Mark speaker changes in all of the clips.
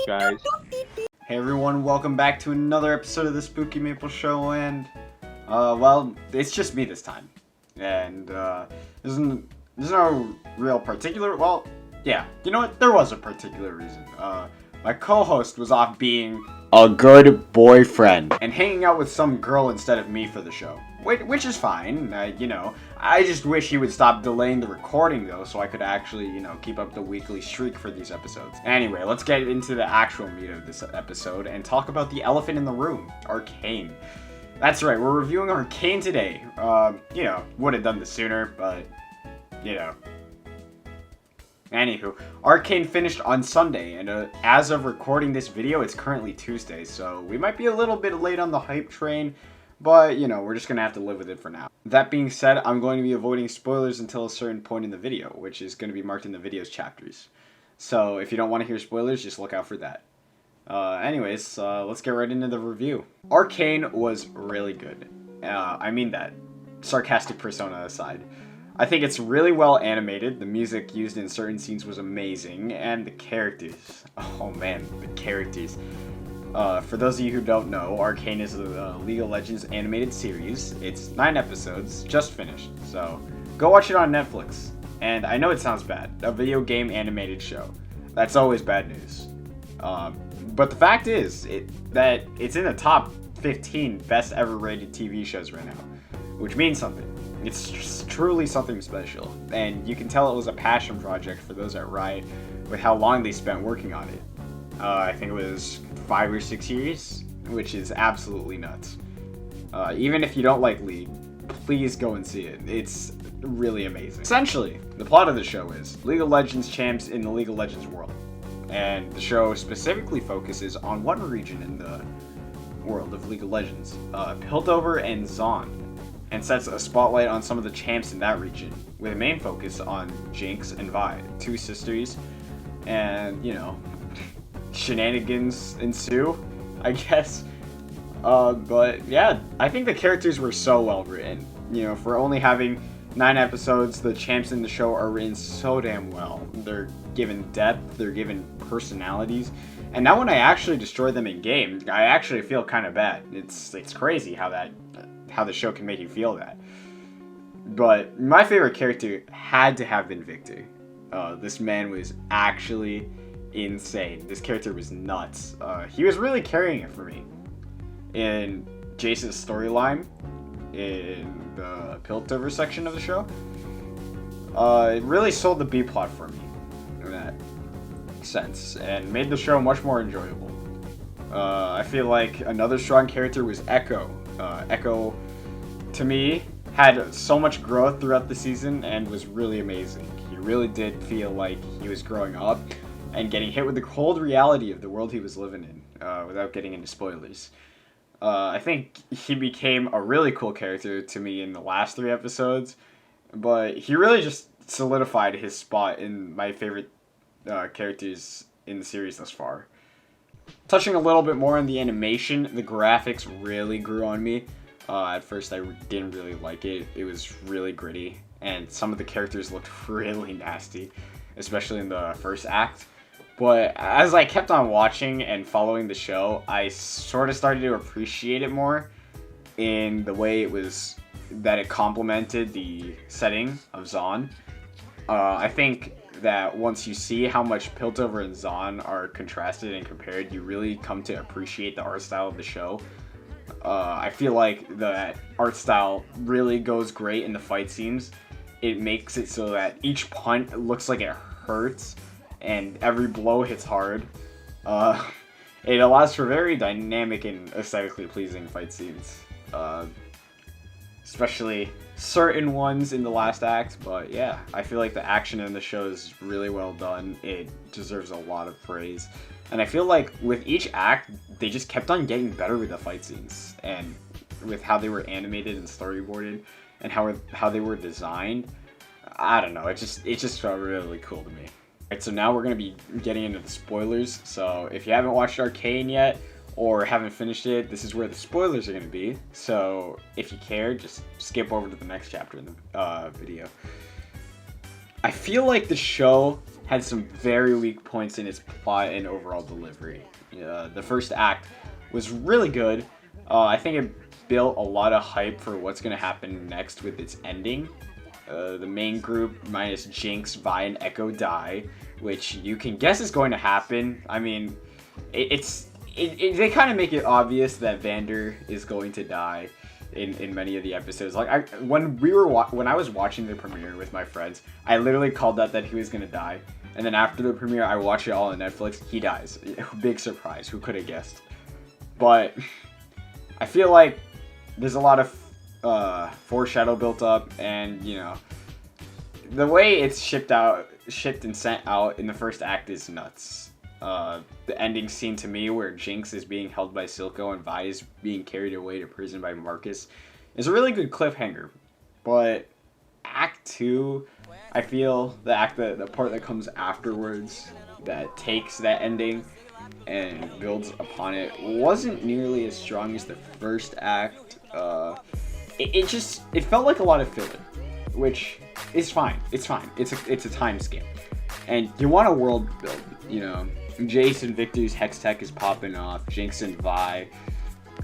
Speaker 1: guys.
Speaker 2: Hey everyone, welcome back to another episode of the SpookyMaple Show, and, well, it's just me this time. And, there's no real particular, well, yeah, you know what, there was a particular reason. My co-host was off being a good boyfriend and hanging out with some girl instead of me for the show. Which is fine, you know. I just wish he would stop delaying the recording, though, so I could actually, you know, keep up the weekly streak for these episodes. Anyway, let's get into the actual meat of this episode and talk about the elephant in the room, Arcane. That's right, we're reviewing Arcane today. You know, would have done this sooner, but, you know. Anywho, Arcane finished on Sunday, and as of recording this video, it's currently Tuesday, so we might be a little bit late on the hype train, but, you know, we're just going to have to live with it for now. That being said, I'm going to be avoiding spoilers until a certain point in the video, which is going to be marked in the video's chapters. So, if you don't want to hear spoilers, just look out for that. Anyways, let's get right into the review. Arcane was really good. I mean that. Sarcastic persona aside. I think it's really well animated, the music used in certain scenes was amazing, and the characters. Oh man, the characters. For those of you who don't know, Arcane is a League of Legends animated series. It's 9 episodes, just finished, so go watch it on Netflix. And I know it sounds bad, a video game animated show. That's always bad news. But the fact is that it's in the top 15 best ever rated TV shows right now, which means something. It's truly something special, and you can tell it was a passion project for those at Riot with how long they spent working on it. I think it was 5 or 6 years, which is absolutely nuts. Even if you don't like League, please go and see it. It's really amazing. Essentially, the plot of the show is League of Legends champs in the League of Legends world. And the show specifically focuses on one region in the world of League of Legends, Piltover and Zaun, and sets a spotlight on some of the champs in that region, with a main focus on Jinx and Vi, 2 sisters, and, you know, shenanigans ensue, I guess. But yeah, I think the characters were so well written. You know, for only having 9 episodes, the champs in the show are written so damn well. They're given depth, they're given personalities, and now when I actually destroy them in game, I actually feel kind of bad. It's crazy how the show can make you feel that. But my favorite character had to have been Victor. This man was actually insane. This character was nuts. He was really carrying it for me in Jace's storyline in the Piltover section of the show. It really sold the B plot for me in that sense and made the show much more enjoyable. I feel like another strong character was Echo. Echo, to me, had so much growth throughout the season and was really amazing. He really did feel like he was growing up and getting hit with the cold reality of the world he was living in, without getting into spoilers. I think he became a really cool character to me in the last 3 episodes, but he really just solidified his spot in my favorite characters in the series thus far. Touching a little bit more on the animation, the graphics really grew on me. At first I didn't really like it. It was really gritty, and some of the characters looked really nasty, especially in the first act. But as I kept on watching and following the show, I sort of started to appreciate it more in the way that it complemented the setting of Zaun. I think that once you see how much Piltover and Zaun are contrasted and compared, you really come to appreciate the art style of the show. I feel like the art style really goes great in the fight scenes. It makes it so that each punch looks like it hurts, and every blow hits hard. It allows for very dynamic and aesthetically pleasing fight scenes. Especially certain ones in the last act, but yeah, I feel like the action in the show is really well done. It deserves a lot of praise. And I feel like with each act, they just kept on getting better with the fight scenes, and with how they were animated and storyboarded, and how they were designed. I don't know, it just felt really cool to me. Alright, so now we're going to be getting into the spoilers, so if you haven't watched Arcane yet, or haven't finished it, this is where the spoilers are going to be. So if you care, just skip over to the next chapter in the video. I feel like the show had some very weak points in its plot and overall delivery. The first act was really good. I think it built a lot of hype for what's going to happen next with its ending. The main group minus Jinx, Vi, and Iwatodai, which you can guess is going to happen. I mean, they kind of make it obvious that Vander is going to die in many of the episodes. Like when I was watching the premiere with my friends, I literally called that he was gonna die. And then after the premiere, I watched it all on Netflix. He dies. Big surprise. Who could have guessed? But I feel like there's a lot of foreshadow built up, and you know, the way it's shipped and sent out in the first act is nuts. The ending scene to me, where Jinx is being held by Silco and Vi is being carried away to prison by Marcus, is a really good cliffhanger. But Act 2, I feel the part that comes afterwards that takes that ending and builds upon it wasn't nearly as strong as the first act. It felt like a lot of filler, which is fine. It's fine. It's a time skip, and you want a world build, you know. Jace and Victor's Hex Tech is popping off. Jinx and Vi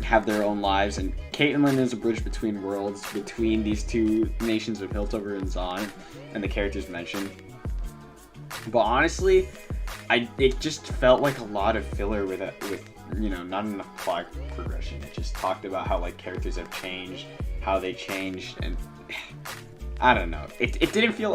Speaker 2: have their own lives, and Caitlyn is a bridge between worlds, between these two nations of Piltover and Zaun, and the characters mentioned. But honestly, it just felt like a lot of filler with you know, not enough plot progression. It just talked about how like characters have changed, how they changed, and I don't know. It didn't feel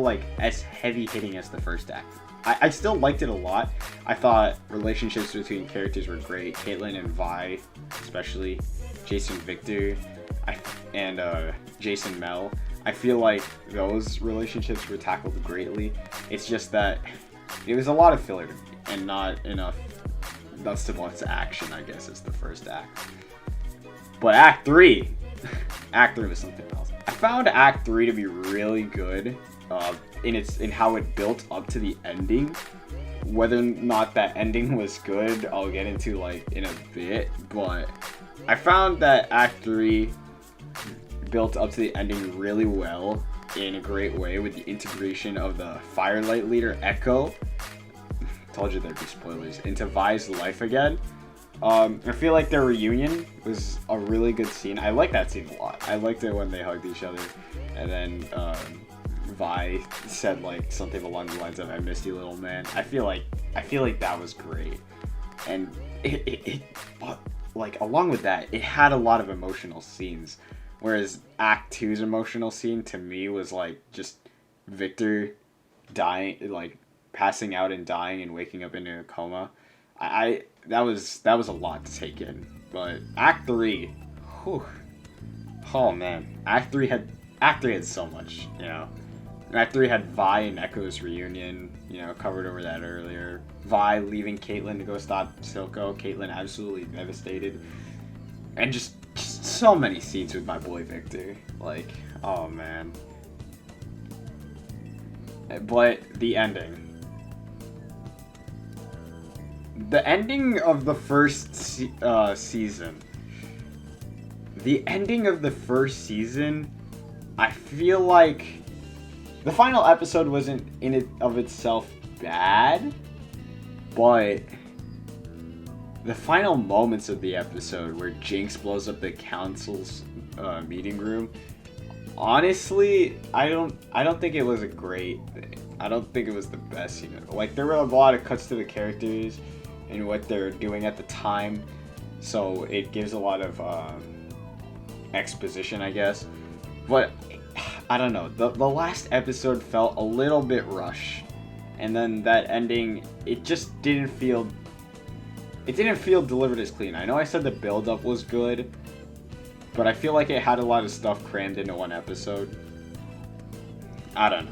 Speaker 2: like as heavy hitting as the first act. I still liked it a lot. I thought relationships between characters were great. Caitlyn and Vi, especially. Jason Victor, and Jason Mel. I feel like those relationships were tackled greatly. It's just that it was a lot of filler and not enough nuts to bolts action, I guess, is the first act. But Act 3! Act 3 was something else. I found Act 3 to be really good. In how it built up to the ending. Whether or not that ending was good, I'll get into like in a bit, but I found that Act 3 built up to the ending really well in a great way with the integration of the Firelight leader Echo, told you there'd be spoilers, into Vi life again. I feel like their reunion was a really good scene. I like that scene a lot. I liked it when they hugged each other, and then Vi said like something along the lines of "I missed you, little man." I feel like that was great, and but like along with that, it had a lot of emotional scenes. Whereas Act 2's emotional scene to me was like just Victor dying, like passing out and dying and waking up into a coma. That was a lot to take in. But Act 3, whew, oh man, Act 3 had so much, you know. Act 3 had Vi and Echo's reunion, you know, covered over that earlier. Vi leaving Caitlyn to go stop Silco. Caitlyn absolutely devastated. And just so many scenes with my boy Victor. Like, oh man. But the ending. The ending of the first season. The ending of the first season, I feel like the final episode wasn't in it of itself bad, but the final moments of the episode where Jinx blows up the council's meeting room, honestly, I don't think it was a great thing. I don't think it was the best, you know. Like, there were a lot of cuts to the characters and what they're doing at the time, so it gives a lot of exposition, I guess. But I don't know, the last episode felt a little bit rushed, and then that ending, it just didn't feel delivered as clean. I know I said the build-up was good, but I feel like it had a lot of stuff crammed into one episode. I don't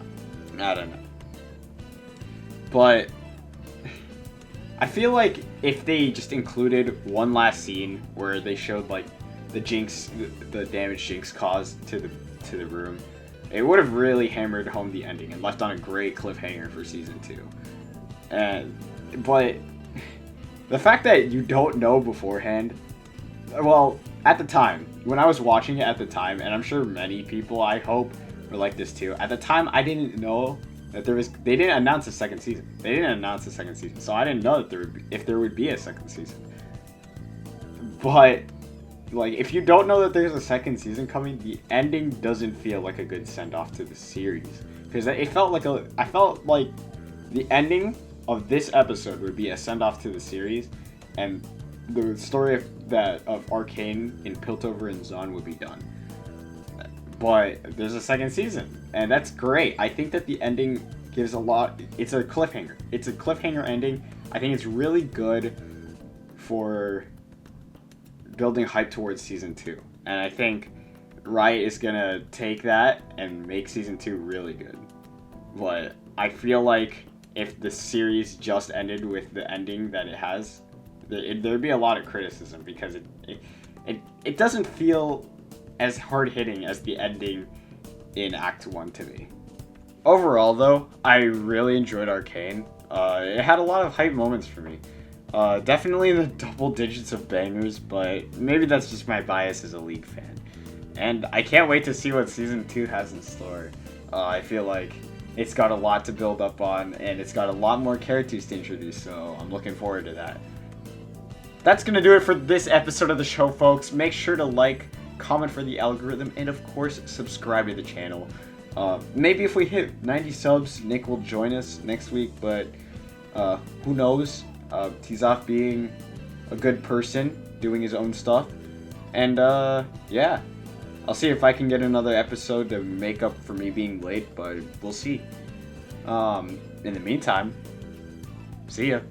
Speaker 2: know. But I feel like if they just included one last scene where they showed like the damage Jinx caused to the room, it would have really hammered home the ending and left on a great cliffhanger for season 2. But the fact that you don't know beforehand, well, at the time, when I was watching it at the time, and I'm sure many people, I hope, were like this too. At the time, I didn't know that they didn't announce a second season. So I didn't know that there would be a second season. But like, if you don't know that there's a second season coming, the ending doesn't feel like a good send off to the series, because I felt like the ending of this episode would be a send off to the series, and the story of Arcane in Piltover and Zon would be done. But there's a second season, and that's great. I think that the ending gives a lot. It's a cliffhanger. It's a cliffhanger ending. I think it's really good for building hype towards season 2. And I think Riot is gonna take that and make season 2 really good. But I feel like if the series just ended with the ending that it has, there'd be a lot of criticism, because it doesn't feel as hard-hitting as the ending in Act 1 to me. Overall, though, I really enjoyed Arcane. It had a lot of hype moments for me. Definitely in the double digits of bangers, but maybe that's just my bias as a League fan. And I can't wait to see what Season 2 has in store. I feel like it's got a lot to build up on, and it's got a lot more characters to introduce, so I'm looking forward to that. That's going to do it for this episode of the show, folks. Make sure to like, comment for the algorithm, and of course subscribe to the channel. Maybe if we hit 90 subs, Nick will join us next week, but who knows. He's off being a good person, doing his own stuff, and yeah, I'll see if I can get another episode to make up for me being late, but we'll see. In the meantime, see ya.